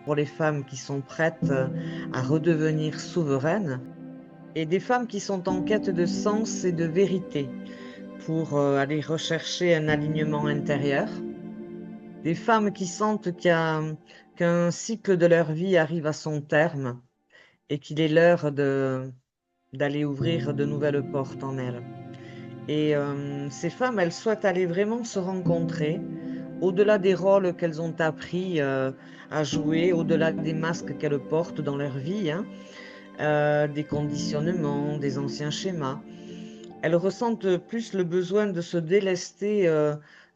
pour les femmes qui sont prêtes à redevenir souveraines et des femmes qui sont en quête de sens et de vérité pour aller rechercher un alignement intérieur. Des femmes qui sentent qu'un cycle de leur vie arrive à son terme et qu'il est l'heure d'aller ouvrir de nouvelles portes en elles. Et ces femmes, elles souhaitent aller vraiment se rencontrer au-delà des rôles qu'elles ont appris à jouer, au-delà des masques qu'elles portent dans leur vie, des conditionnements, des anciens schémas. Elles ressentent plus le besoin de se délester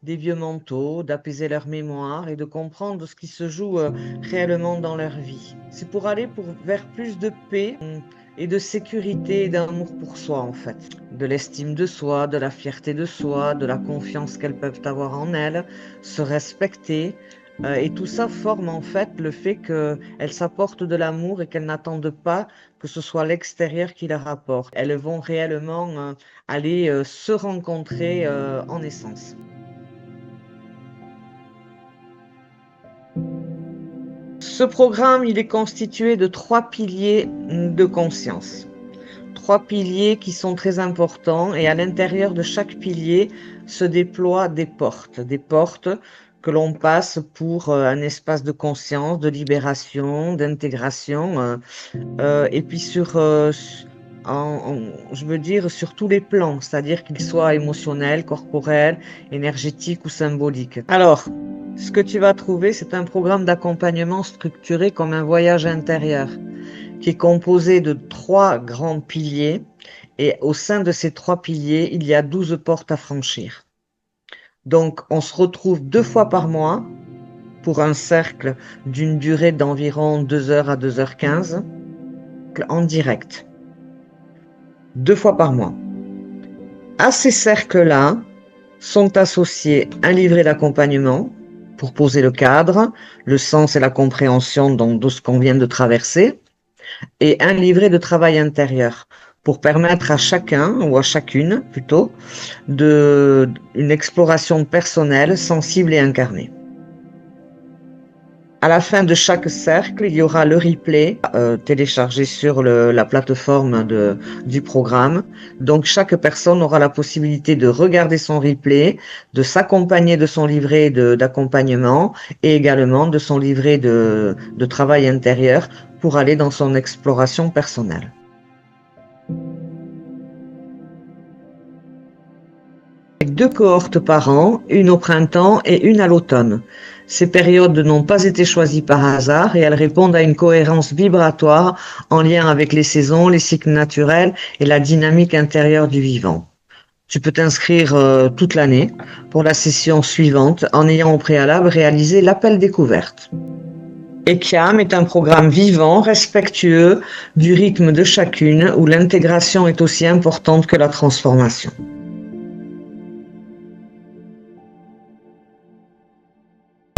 des vieux manteaux, d'apaiser leur mémoire et de comprendre ce qui se joue réellement dans leur vie. C'est pour aller vers plus de paix et de sécurité et d'amour pour soi en fait. De l'estime de soi, de la fierté de soi, de la confiance qu'elles peuvent avoir en elles, se respecter. Et tout ça forme en fait le fait qu'elles s'apportent de l'amour et qu'elles n'attendent pas que ce soit l'extérieur qui leur apporte. Elles vont réellement aller se rencontrer en essence. Ce programme, il est constitué de 3 piliers de conscience. 3 piliers qui sont très importants et à l'intérieur de chaque pilier se déploient des portes que l'on passe pour un espace de conscience, de libération, d'intégration et puis sur tous les plans, c'est-à-dire qu'ils soient émotionnels, corporels, énergétiques ou symboliques. Alors, ce que tu vas trouver, c'est un programme d'accompagnement structuré comme un voyage intérieur, qui est composé de 3 grands piliers, et au sein de ces 3 piliers, il y a 12 portes à franchir. Donc, on se retrouve 2 fois par mois pour un cercle d'une durée d'environ 2h à 2h15 en direct. 2 fois par mois. À ces cercles-là sont associés un livret d'accompagnement pour poser le cadre, le sens et la compréhension de ce qu'on vient de traverser, et un livret de travail intérieur pour permettre à chacun, ou à chacune plutôt, une exploration personnelle, sensible et incarnée. À la fin de chaque cercle, il y aura le replay téléchargé sur la plateforme du programme. Donc chaque personne aura la possibilité de regarder son replay, de s'accompagner de son livret d'accompagnement et également de son livret de travail intérieur pour aller dans son exploration personnelle. Avec 2 cohortes par an, une au printemps et une à l'automne. Ces périodes n'ont pas été choisies par hasard et elles répondent à une cohérence vibratoire en lien avec les saisons, les cycles naturels et la dynamique intérieure du vivant. Tu peux t'inscrire toute l'année pour la session suivante en ayant au préalable réalisé l'appel découverte. EQIAM est un programme vivant, respectueux du rythme de chacune où l'intégration est aussi importante que la transformation.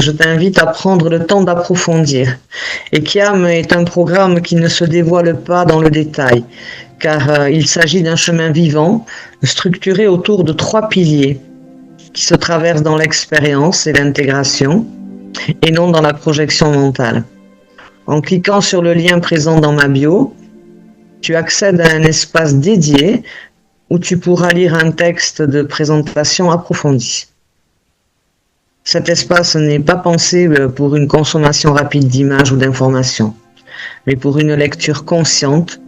Je t'invite à prendre le temps d'approfondir. EQIAM est un programme qui ne se dévoile pas dans le détail, car il s'agit d'un chemin vivant, structuré autour de 3 piliers, qui se traversent dans l'expérience et l'intégration, et non dans la projection mentale. En cliquant sur le lien présent dans ma bio, tu accèdes à un espace dédié où tu pourras lire un texte de présentation approfondie. Cet espace n'est pas pensé pour une consommation rapide d'images ou d'informations, mais pour une lecture consciente,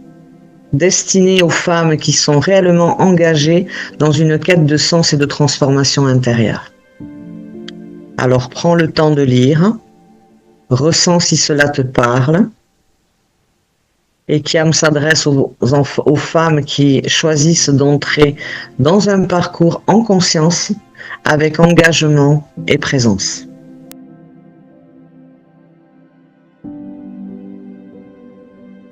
destinée aux femmes qui sont réellement engagées dans une quête de sens et de transformation intérieure. Alors prends le temps de lire, ressens si cela te parle. EQIAM s'adresse aux femmes qui choisissent d'entrer dans un parcours en conscience avec engagement et présence.